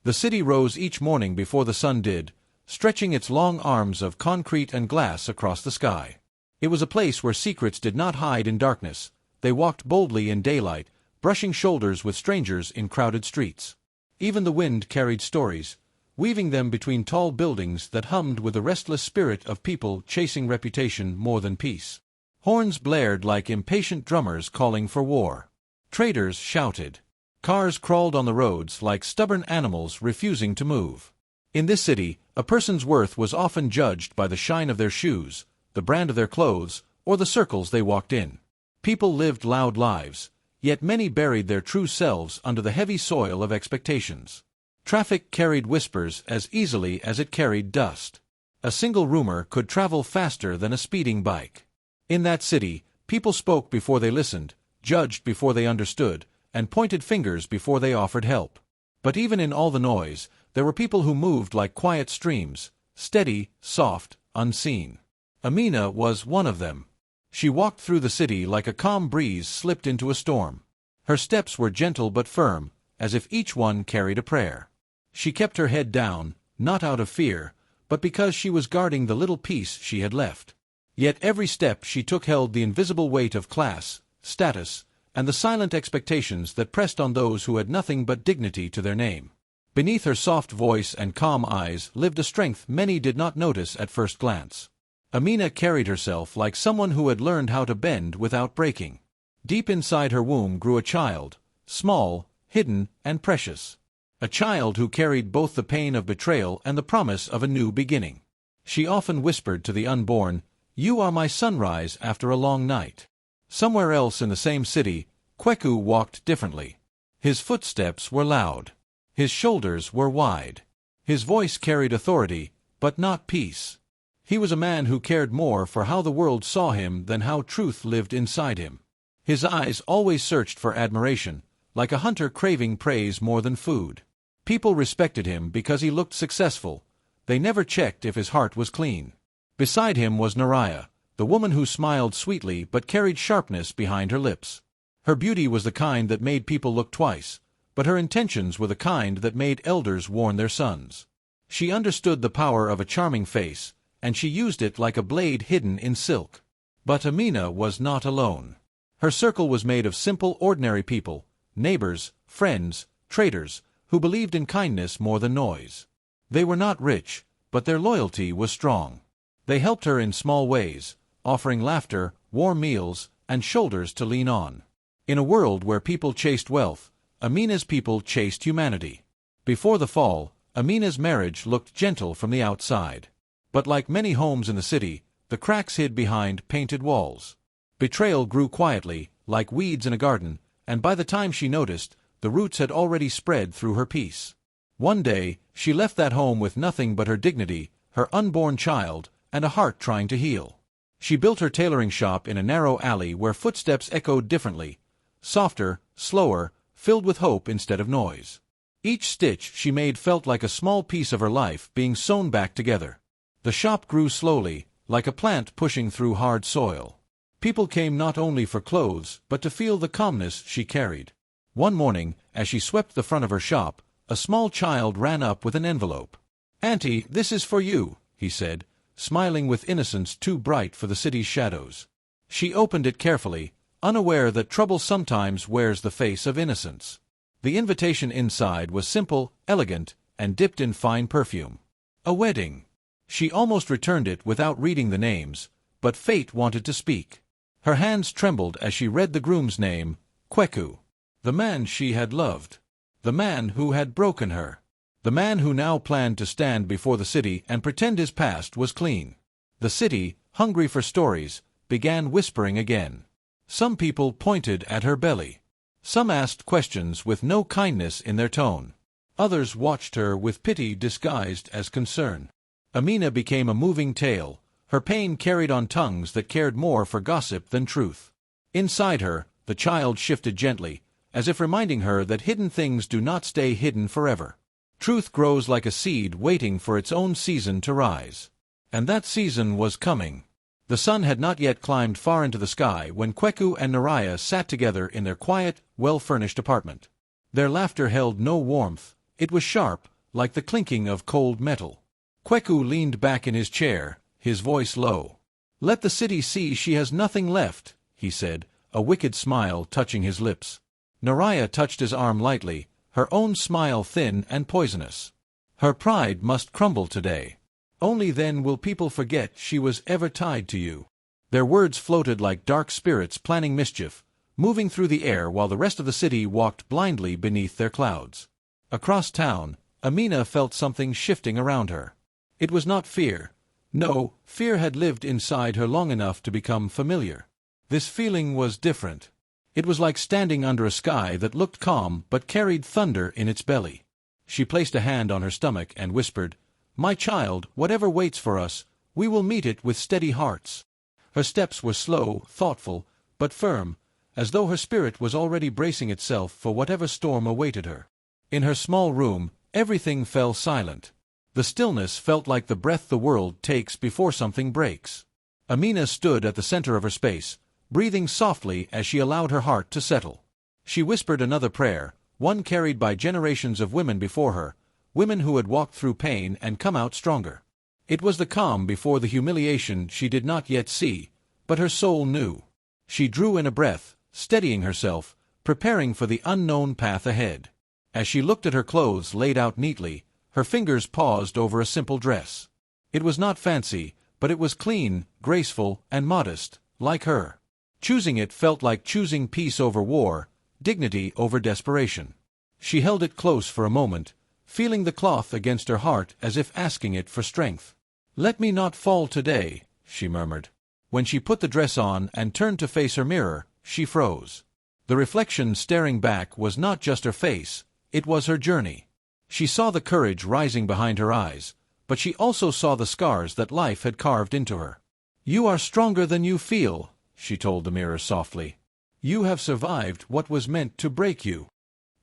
The city rose each morning before the sun did, stretching its long arms of concrete and glass across the sky. It was a place where secrets did not hide in darkness. They walked boldly in daylight, brushing shoulders with strangers in crowded streets. Even the wind carried stories, weaving them between tall buildings that hummed with the restless spirit of people chasing reputation more than peace. Horns blared like impatient drummers calling for war. Traders shouted. Cars crawled on the roads like stubborn animals refusing to move. In this city, a person's worth was often judged by the shine of their shoes, the brand of their clothes, or the circles they walked in. People lived loud lives, yet many buried their true selves under the heavy soil of expectations. Traffic carried whispers as easily as it carried dust. A single rumor could travel faster than a speeding bike. In that city, people spoke before they listened, judged before they understood, and pointed fingers before they offered help. But even in all the noise, there were people who moved like quiet streams, steady, soft, unseen. Amina was one of them. She walked through the city like a calm breeze slipped into a storm. Her steps were gentle but firm, as if each one carried a prayer. She kept her head down, not out of fear, but because she was guarding the little peace she had left. Yet every step she took held the invisible weight of class, status, and the silent expectations that pressed on those who had nothing but dignity to their name. Beneath her soft voice and calm eyes lived a strength many did not notice at first glance. Amina carried herself like someone who had learned how to bend without breaking. Deep inside her womb grew a child, small, hidden, and precious. A child who carried both the pain of betrayal and the promise of a new beginning. She often whispered to the unborn, "You are my sunrise after a long night." Somewhere else in the same city, Kweku walked differently. His footsteps were loud. His shoulders were wide. His voice carried authority, but not peace. He was a man who cared more for how the world saw him than how truth lived inside him. His eyes always searched for admiration, like a hunter craving praise more than food. People respected him because he looked successful. They never checked if his heart was clean. Beside him was Naraya, the woman who smiled sweetly but carried sharpness behind her lips. Her beauty was the kind that made people look twice, but her intentions were the kind that made elders warn their sons. She understood the power of a charming face, and she used it like a blade hidden in silk. But Amina was not alone. Her circle was made of simple, ordinary people, neighbors, friends, traders, who believed in kindness more than noise. They were not rich, but their loyalty was strong. They helped her in small ways, offering laughter, warm meals, and shoulders to lean on. In a world where people chased wealth, Amina's people chased humanity. Before the fall, Amina's marriage looked gentle from the outside. But like many homes in the city, the cracks hid behind painted walls. Betrayal grew quietly, like weeds in a garden, and by the time she noticed, the roots had already spread through her peace. One day, she left that home with nothing but her dignity, her unborn child, and a heart trying to heal. She built her tailoring shop in a narrow alley where footsteps echoed differently, softer, slower, filled with hope instead of noise. Each stitch she made felt like a small piece of her life being sewn back together. The shop grew slowly, like a plant pushing through hard soil. People came not only for clothes, but to feel the calmness she carried. One morning, as she swept the front of her shop, a small child ran up with an envelope. "Auntie, this is for you," he said, smiling with innocence too bright for the city's shadows. She opened it carefully, unaware that trouble sometimes wears the face of innocence. The invitation inside was simple, elegant, and dipped in fine perfume. A wedding. She almost returned it without reading the names, but fate wanted to speak. Her hands trembled as she read the groom's name, Kweku. The man she had loved. The man who had broken her. The man who now planned to stand before the city and pretend his past was clean. The city, hungry for stories, began whispering again. Some people pointed at her belly. Some asked questions with no kindness in their tone. Others watched her with pity disguised as concern. Amina became a moving tale, her pain carried on tongues that cared more for gossip than truth. Inside her, the child shifted gently, as if reminding her that hidden things do not stay hidden forever. Truth grows like a seed waiting for its own season to rise. And that season was coming. The sun had not yet climbed far into the sky when Kweku and Naraya sat together in their quiet, well-furnished apartment. Their laughter held no warmth, it was sharp, like the clinking of cold metal. Kweku leaned back in his chair, his voice low. "Let the city see she has nothing left," he said, a wicked smile touching his lips. Naraya touched his arm lightly, her own smile thin and poisonous. "Her pride must crumble today. Only then will people forget she was ever tied to you." Their words floated like dark spirits planning mischief, moving through the air while the rest of the city walked blindly beneath their clouds. Across town, Amina felt something shifting around her. It was not fear. No, fear had lived inside her long enough to become familiar. This feeling was different. It was like standing under a sky that looked calm but carried thunder in its belly. She placed a hand on her stomach and whispered, "My child, whatever waits for us, we will meet it with steady hearts." Her steps were slow, thoughtful, but firm, as though her spirit was already bracing itself for whatever storm awaited her. In her small room, everything fell silent. The stillness felt like the breath the world takes before something breaks. Amina stood at the center of her space, breathing softly as she allowed her heart to settle. She whispered another prayer, one carried by generations of women before her, women who had walked through pain and come out stronger. It was the calm before the humiliation she did not yet see, but her soul knew. She drew in a breath, steadying herself, preparing for the unknown path ahead. As she looked at her clothes laid out neatly, her fingers paused over a simple dress. It was not fancy, but it was clean, graceful, and modest, like her. Choosing it felt like choosing peace over war, dignity over desperation. She held it close for a moment, feeling the cloth against her heart as if asking it for strength. "Let me not fall today," she murmured. When she put the dress on and turned to face her mirror, she froze. The reflection staring back was not just her face, it was her journey. She saw the courage rising behind her eyes, but she also saw the scars that life had carved into her. "You are stronger than you feel," she told the mirror softly. "You have survived what was meant to break you."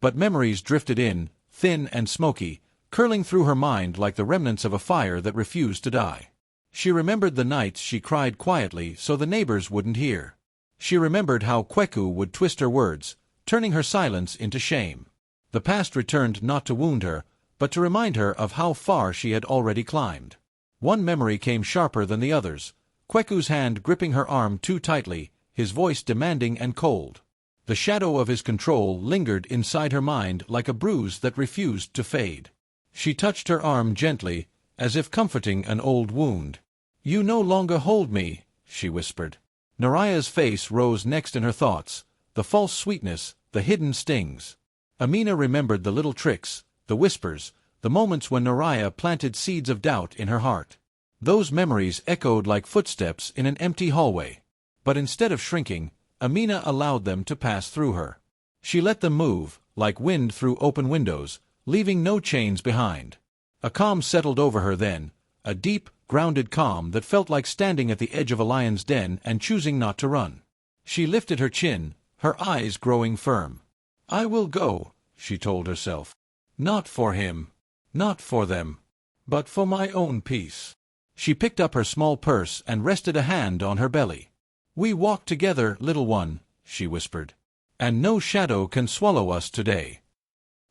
But memories drifted in, thin and smoky, curling through her mind like the remnants of a fire that refused to die. She remembered the nights she cried quietly so the neighbors wouldn't hear. She remembered how Kweku would twist her words, turning her silence into shame. The past returned not to wound her, but to remind her of how far she had already climbed. One memory came sharper than the others, Kweku's hand gripping her arm too tightly, his voice demanding and cold. The shadow of his control lingered inside her mind like a bruise that refused to fade. She touched her arm gently, as if comforting an old wound. "You no longer hold me," she whispered. Naraya's face rose next in her thoughts, the false sweetness, the hidden stings. Amina remembered the little tricks, the whispers, the moments when Naraya planted seeds of doubt in her heart. Those memories echoed like footsteps in an empty hallway. But instead of shrinking, Amina allowed them to pass through her. She let them move, like wind through open windows, leaving no chains behind. A calm settled over her then, a deep, grounded calm that felt like standing at the edge of a lion's den and choosing not to run. She lifted her chin, her eyes growing firm. "I will go," she told herself. "Not for him, not for them, but for my own peace." She picked up her small purse and rested a hand on her belly. "We walk together, little one," she whispered. "And no shadow can swallow us today."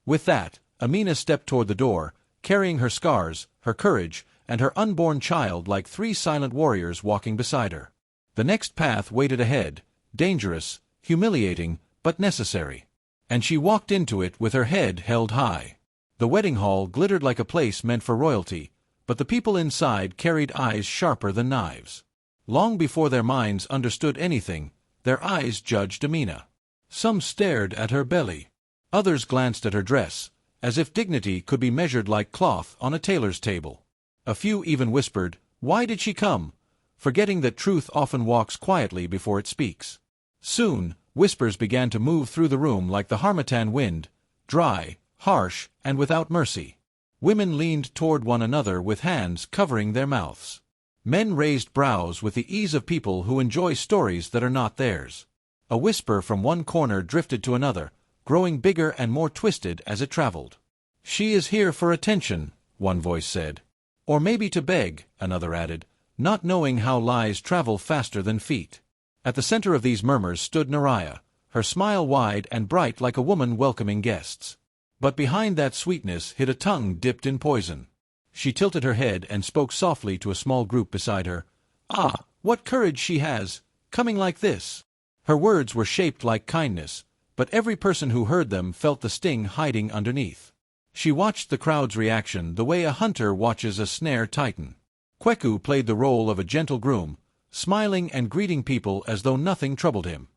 With that, Amina stepped toward the door, carrying her scars, her courage, and her unborn child like three silent warriors walking beside her. The next path waited ahead, dangerous, humiliating, but necessary. And she walked into it with her head held high. The wedding hall glittered like a place meant for royalty, but the people inside carried eyes sharper than knives. Long before their minds understood anything, their eyes judged Amina. Some stared at her belly. Others glanced at her dress, as if dignity could be measured like cloth on a tailor's table. A few even whispered, "Why did she come?" forgetting that truth often walks quietly before it speaks. Soon, whispers began to move through the room like the harmattan wind, dry, harsh, and without mercy. Women leaned toward one another with hands covering their mouths. Men raised brows with the ease of people who enjoy stories that are not theirs. A whisper from one corner drifted to another, growing bigger and more twisted as it traveled. "She is here for attention," one voice said. "Or maybe to beg," another added, not knowing how lies travel faster than feet. At the center of these murmurs stood Naraya, her smile wide and bright like a woman welcoming guests. But behind that sweetness hid a tongue dipped in poison. She tilted her head and spoke softly to a small group beside her. "Ah, what courage she has, coming like this!" Her words were shaped like kindness, but every person who heard them felt the sting hiding underneath. She watched the crowd's reaction the way a hunter watches a snare tighten. Kweku played the role of a gentle groom, smiling and greeting people as though nothing troubled him.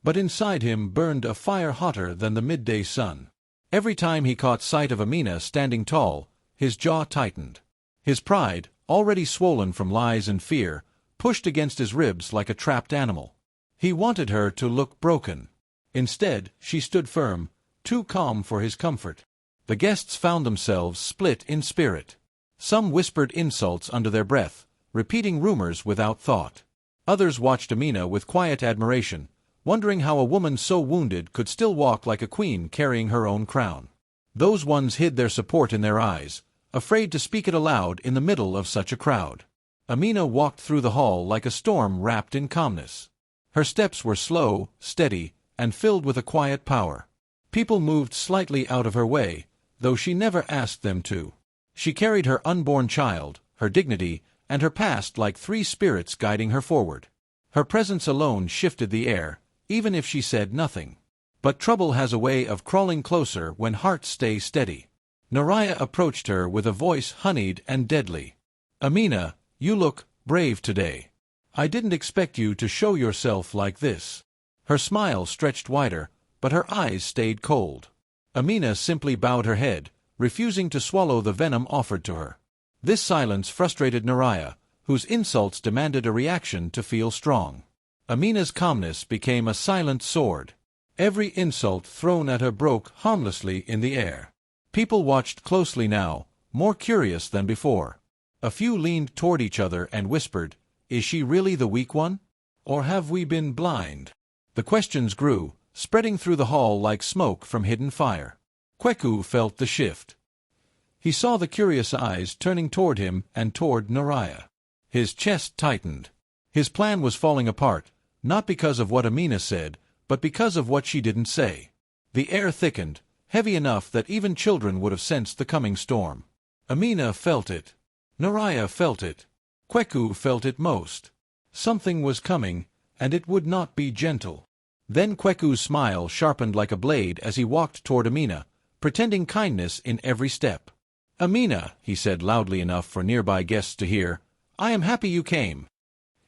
But inside him burned a fire hotter than the midday sun. Every time he caught sight of Amina standing tall, his jaw tightened. His pride, already swollen from lies and fear, pushed against his ribs like a trapped animal. He wanted her to look broken. Instead, she stood firm, too calm for his comfort. The guests found themselves split in spirit. Some whispered insults under their breath, repeating rumors without thought. Others watched Amina with quiet admiration, wondering how a woman so wounded could still walk like a queen carrying her own crown. Those ones hid their support in their eyes, afraid to speak it aloud in the middle of such a crowd. Amina walked through the hall like a storm wrapped in calmness. Her steps were slow, steady, and filled with a quiet power. People moved slightly out of her way, though she never asked them to. She carried her unborn child, her dignity, and her past like three spirits guiding her forward. Her presence alone shifted the air, even if she said nothing. But trouble has a way of crawling closer when hearts stay steady. Naraya approached her with a voice honeyed and deadly. "Amina, you look brave today. I didn't expect you to show yourself like this." Her smile stretched wider, but her eyes stayed cold. Amina simply bowed her head, refusing to swallow the venom offered to her. This silence frustrated Naraya, whose insults demanded a reaction to feel strong. Amina's calmness became a silent sword. Every insult thrown at her broke harmlessly in the air. People watched closely now, more curious than before. A few leaned toward each other and whispered, "Is she really the weak one? Or have we been blind?" The questions grew, spreading through the hall like smoke from hidden fire. Kweku felt the shift. He saw the curious eyes turning toward him and toward Naraya. His chest tightened. His plan was falling apart, not because of what Amina said, but because of what she didn't say. The air thickened, heavy enough that even children would have sensed the coming storm. Amina felt it. Naraya felt it. Kweku felt it most. Something was coming, and it would not be gentle. Then Kweku's smile sharpened like a blade as he walked toward Amina, pretending kindness in every step. "Amina," he said loudly enough for nearby guests to hear, "I am happy you came."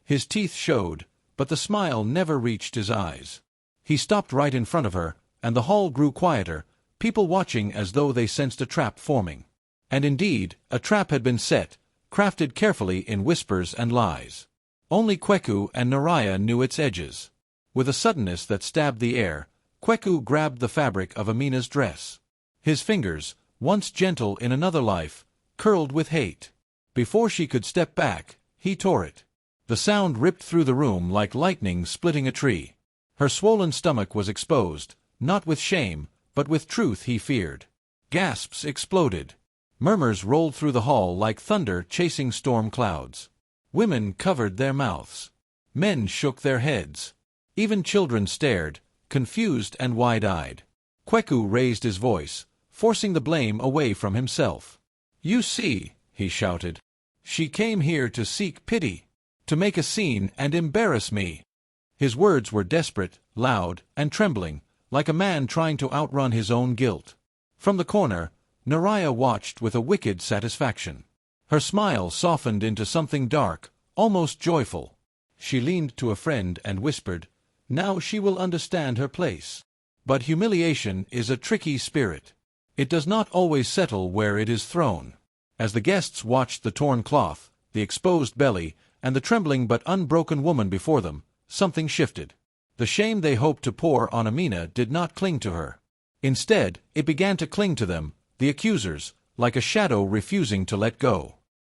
His teeth showed, but the smile never reached his eyes. He stopped right in front of her, and the hall grew quieter, people watching as though they sensed a trap forming. And indeed, a trap had been set, crafted carefully in whispers and lies. Only Kweku and Naraya knew its edges. With a suddenness that stabbed the air, Kweku grabbed the fabric of Amina's dress. His fingers, once gentle in another life, curled with hate. Before she could step back, he tore it. The sound ripped through the room like lightning splitting a tree. Her swollen stomach was exposed, not with shame, but with truth he feared. Gasps exploded. Murmurs rolled through the hall like thunder chasing storm clouds. Women covered their mouths. Men shook their heads. Even children stared, confused and wide-eyed. Kweku raised his voice, forcing the blame away from himself. "You see," he shouted, "she came here to seek pity, to make a scene and embarrass me." His words were desperate, loud, and trembling, like a man trying to outrun his own guilt. From the corner, Naraya watched with a wicked satisfaction. Her smile softened into something dark, almost joyful. She leaned to a friend and whispered, "Now she will understand her place." But humiliation is a tricky spirit. It does not always settle where it is thrown. As the guests watched the torn cloth, the exposed belly, and the trembling but unbroken woman before them, something shifted. The shame they hoped to pour on Amina did not cling to her. Instead, it began to cling to them, the accusers, like a shadow refusing to let go.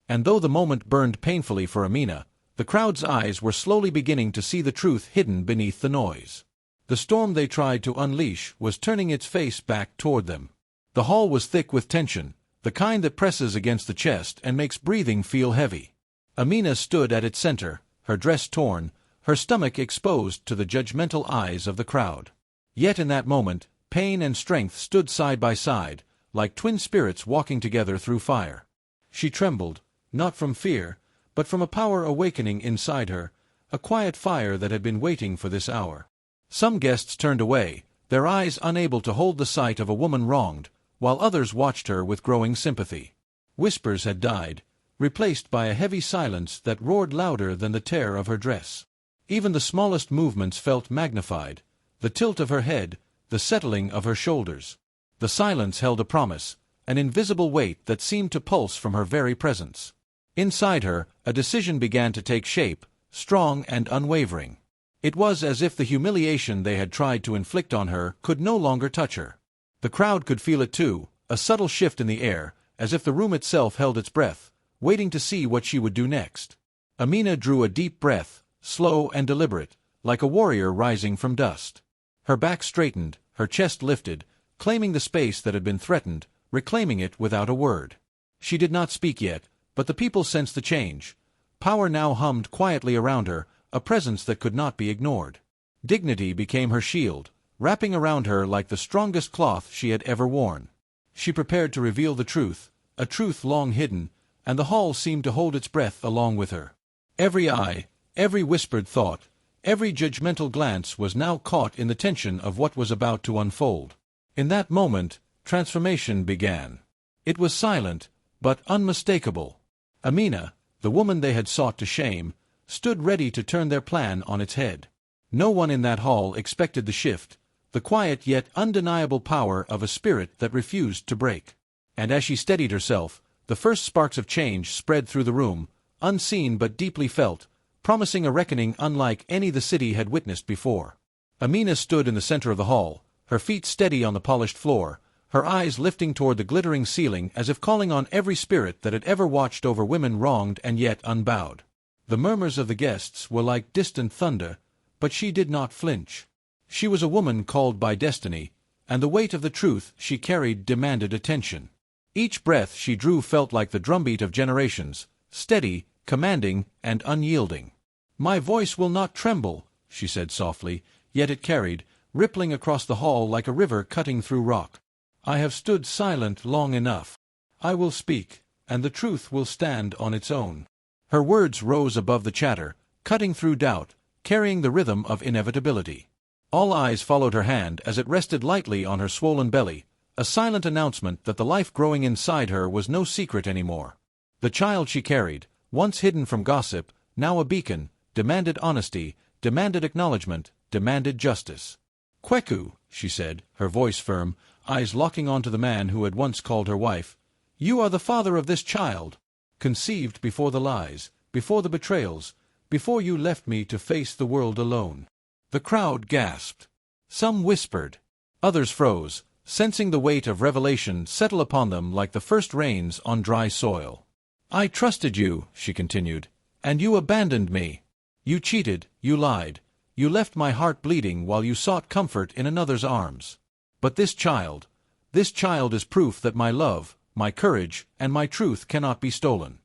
And though the moment burned painfully for Amina, the crowd's eyes were slowly beginning to see the truth hidden beneath the noise. The storm they tried to unleash was turning its face back toward them. The hall was thick with tension, the kind that presses against the chest and makes breathing feel heavy. Amina stood at its center, her dress torn, her stomach exposed to the judgmental eyes of the crowd. Yet in that moment, pain and strength stood side by side, like twin spirits walking together through fire. She trembled, not from fear, but from a power awakening inside her, a quiet fire that had been waiting for this hour. Some guests turned away, their eyes unable to hold the sight of a woman wronged, while others watched her with growing sympathy. Whispers had died, replaced by a heavy silence that roared louder than the tear of her dress. Even the smallest movements felt magnified, the tilt of her head, the settling of her shoulders. The silence held a promise, an invisible weight that seemed to pulse from her very presence. Inside her, a decision began to take shape, strong and unwavering. It was as if the humiliation they had tried to inflict on her could no longer touch her. The crowd could feel it too, a subtle shift in the air, as if the room itself held its breath, waiting to see what she would do next. Amina drew a deep breath, slow and deliberate, like a warrior rising from dust. Her back straightened, her chest lifted, claiming the space that had been threatened, reclaiming it without a word. She did not speak yet, but the people sensed the change. Power now hummed quietly around her, a presence that could not be ignored. Dignity became her shield, wrapping around her like the strongest cloth she had ever worn. She prepared to reveal the truth, a truth long hidden, and the hall seemed to hold its breath along with her. Every eye, every whispered thought, every judgmental glance was now caught in the tension of what was about to unfold. In that moment, transformation began. It was silent, but unmistakable. Amina, the woman they had sought to shame, stood ready to turn their plan on its head. No one in that hall expected the shift, the quiet yet undeniable power of a spirit that refused to break. And as she steadied herself, the first sparks of change spread through the room, unseen but deeply felt, promising a reckoning unlike any the city had witnessed before. Amina stood in the center of the hall, her feet steady on the polished floor, her eyes lifting toward the glittering ceiling as if calling on every spirit that had ever watched over women wronged and yet unbowed. The murmurs of the guests were like distant thunder, but she did not flinch. She was a woman called by destiny, and the weight of the truth she carried demanded attention. Each breath she drew felt like the drumbeat of generations, steady, commanding, and unyielding. "My voice will not tremble," she said softly, yet it carried, rippling across the hall like a river cutting through rock. "I have stood silent long enough. I will speak, and the truth will stand on its own." Her words rose above the chatter, cutting through doubt, carrying the rhythm of inevitability. All eyes followed her hand as it rested lightly on her swollen belly, a silent announcement that the life growing inside her was no secret anymore. The child she carried, once hidden from gossip, now a beacon, demanded honesty, demanded acknowledgment, demanded justice. "Kweku," she said, her voice firm, eyes locking onto the man who had once called her wife, "you are the father of this child, conceived before the lies, before the betrayals, before you left me to face the world alone." The crowd gasped. Some whispered. Others froze, sensing the weight of revelation settle upon them like the first rains on dry soil. "I trusted you," she continued, "and you abandoned me. You cheated, you lied, you left my heart bleeding while you sought comfort in another's arms. But this child is proof that my love, my courage, and my truth cannot be stolen."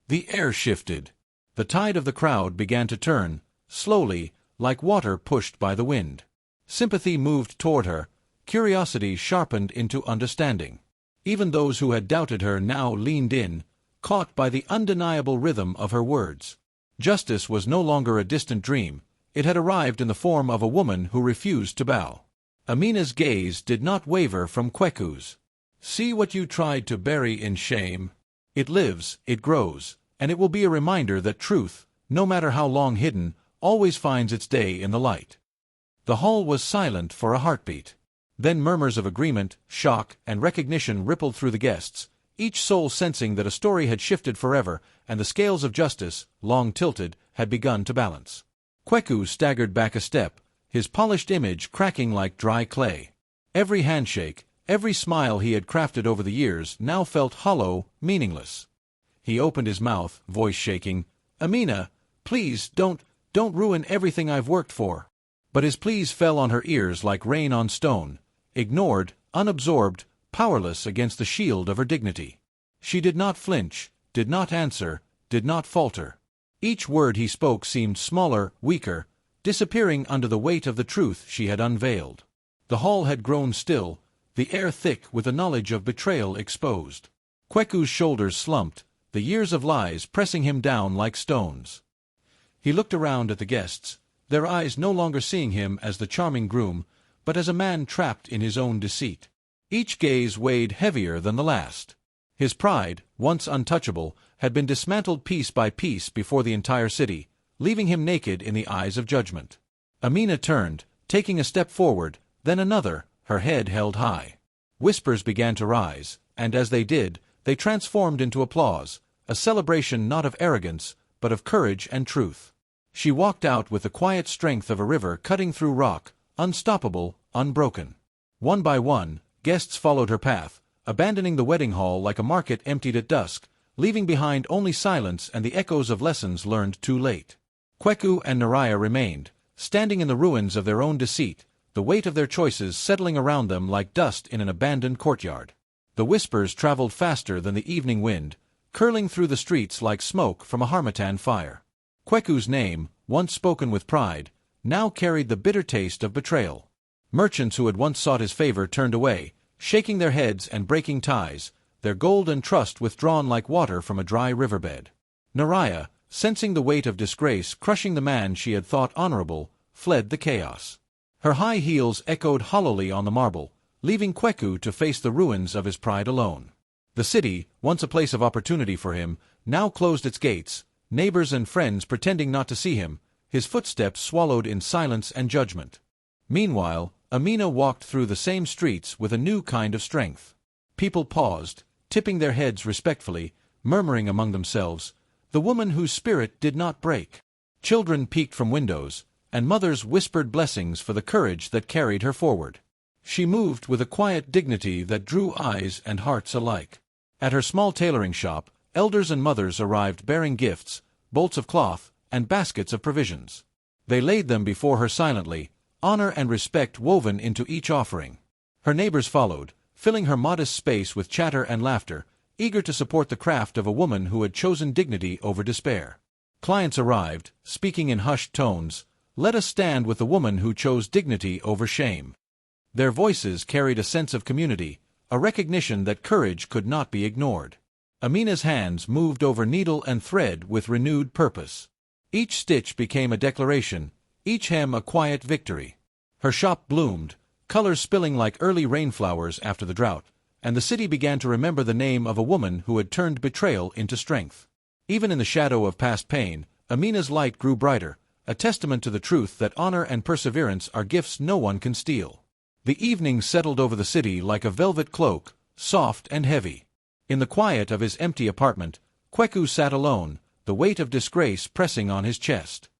The air shifted. The tide of the crowd began to turn, slowly, like water pushed by the wind. Sympathy moved toward her, curiosity sharpened into understanding. Even those who had doubted her now leaned in, caught by the undeniable rhythm of her words. Justice was no longer a distant dream, it had arrived in the form of a woman who refused to bow. Amina's gaze did not waver from Kweku's. "See what you tried to bury in shame. It lives, it grows, and it will be a reminder that truth, no matter how long hidden, always finds its day in the light." The hall was silent for a heartbeat. Then murmurs of agreement, shock, and recognition rippled through the guests, each soul sensing that a story had shifted forever, and the scales of justice, long tilted, had begun to balance. Kweku staggered back a step, his polished image cracking like dry clay. Every handshake, every smile he had crafted over the years now felt hollow, meaningless. He opened his mouth, voice shaking, "Amina, please, don't ruin everything I've worked for." But his pleas fell on her ears like rain on stone, ignored, unabsorbed, powerless against the shield of her dignity. She did not flinch, did not answer, did not falter. Each word he spoke seemed smaller, weaker, disappearing under the weight of the truth she had unveiled. The hall had grown still, the air thick with the knowledge of betrayal exposed. Kweku's shoulders slumped, the years of lies pressing him down like stones. He looked around at the guests, their eyes no longer seeing him as the charming groom, but as a man trapped in his own deceit. Each gaze weighed heavier than the last. His pride, once untouchable, had been dismantled piece by piece before the entire city, leaving him naked in the eyes of judgment. Amina turned, taking a step forward, then another, her head held high. Whispers began to rise, and as they did, they transformed into applause, a celebration not of arrogance, but of courage and truth. She walked out with the quiet strength of a river cutting through rock, unstoppable, unbroken. One by one, guests followed her path, abandoning the wedding hall like a market emptied at dusk, leaving behind only silence and the echoes of lessons learned too late. Kweku and Naraya remained, standing in the ruins of their own deceit, the weight of their choices settling around them like dust in an abandoned courtyard. The whispers traveled faster than the evening wind, curling through the streets like smoke from a harmattan fire. Kweku's name, once spoken with pride, now carried the bitter taste of betrayal. Merchants who had once sought his favor turned away, shaking their heads and breaking ties, their gold and trust withdrawn like water from a dry riverbed. Naraya, sensing the weight of disgrace crushing the man she had thought honorable, fled the chaos. Her high heels echoed hollowly on the marble, leaving Kweku to face the ruins of his pride alone. The city, once a place of opportunity for him, now closed its gates, neighbors and friends pretending not to see him, his footsteps swallowed in silence and judgment. Meanwhile, Amina walked through the same streets with a new kind of strength. People paused, tipping their heads respectfully, murmuring among themselves, "The woman whose spirit did not break." Children peeked from windows, and mothers whispered blessings for the courage that carried her forward. She moved with a quiet dignity that drew eyes and hearts alike. At her small tailoring shop, elders and mothers arrived bearing gifts, bolts of cloth, and baskets of provisions. They laid them before her silently, honor and respect woven into each offering. Her neighbors followed, filling her modest space with chatter and laughter, eager to support the craft of a woman who had chosen dignity over despair. Clients arrived, speaking in hushed tones, "Let us stand with the woman who chose dignity over shame." Their voices carried a sense of community, a recognition that courage could not be ignored. Amina's hands moved over needle and thread with renewed purpose. Each stitch became a declaration, each hem a quiet victory. Her shop bloomed, colors spilling like early rainflowers after the drought, and the city began to remember the name of a woman who had turned betrayal into strength. Even in the shadow of past pain, Amina's light grew brighter, a testament to the truth that honor and perseverance are gifts no one can steal. The evening settled over the city like a velvet cloak, soft and heavy. In the quiet of his empty apartment, Kweku sat alone, the weight of disgrace pressing on his chest.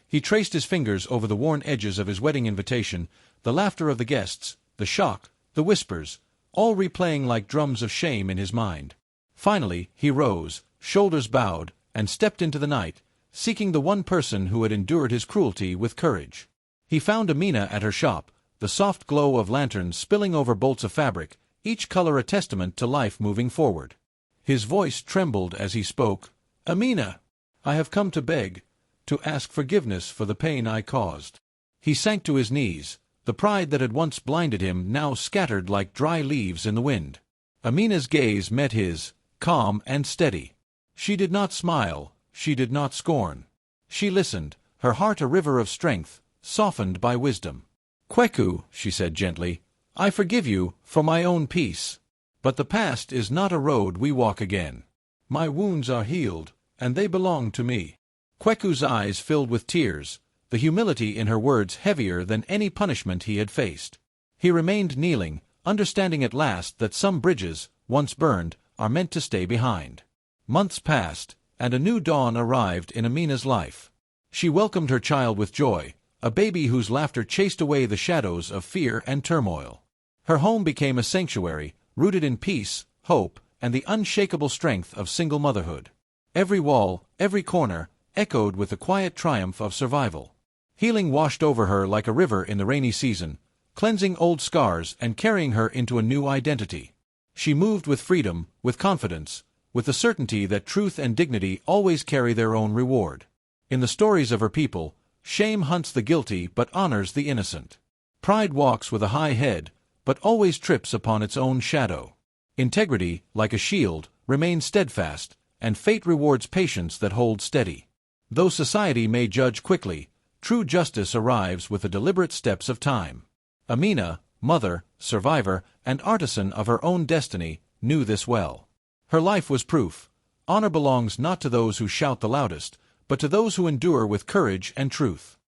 He traced his fingers over the worn edges of his wedding invitation, the laughter of the guests, the shock, the whispers, all replaying like drums of shame in his mind. Finally, he rose, shoulders bowed, and stepped into the night, seeking the one person who had endured his cruelty with courage. He found Amina at her shop, the soft glow of lanterns spilling over bolts of fabric, each color a testament to life moving forward. His voice trembled as he spoke. "Amina, I have come to beg, to ask forgiveness for the pain I caused." He sank to his knees, the pride that had once blinded him now scattered like dry leaves in the wind. Amina's gaze met his, calm and steady. She did not smile, she did not scorn. She listened, her heart a river of strength, softened by wisdom. "Kweku," she said gently, "I forgive you, for my own peace. But the past is not a road we walk again. My wounds are healed, and they belong to me." Kweku's eyes filled with tears, the humility in her words heavier than any punishment he had faced. He remained kneeling, understanding at last that some bridges, once burned, are meant to stay behind. Months passed, and a new dawn arrived in Amina's life. She welcomed her child with joy, a baby whose laughter chased away the shadows of fear and turmoil. Her home became a sanctuary, rooted in peace, hope, and the unshakable strength of single motherhood. Every wall, every corner, echoed with the quiet triumph of survival. Healing washed over her like a river in the rainy season, cleansing old scars and carrying her into a new identity. She moved with freedom, with confidence, with the certainty that truth and dignity always carry their own reward. In the stories of her people, shame hunts the guilty but honors the innocent. Pride walks with a high head, but always trips upon its own shadow. Integrity, like a shield, remains steadfast, and fate rewards patience that holds steady. Though society may judge quickly, true justice arrives with the deliberate steps of time. Amina, mother, survivor, and artisan of her own destiny, knew this well. Her life was proof. Honor belongs not to those who shout the loudest, but to those who endure with courage and truth.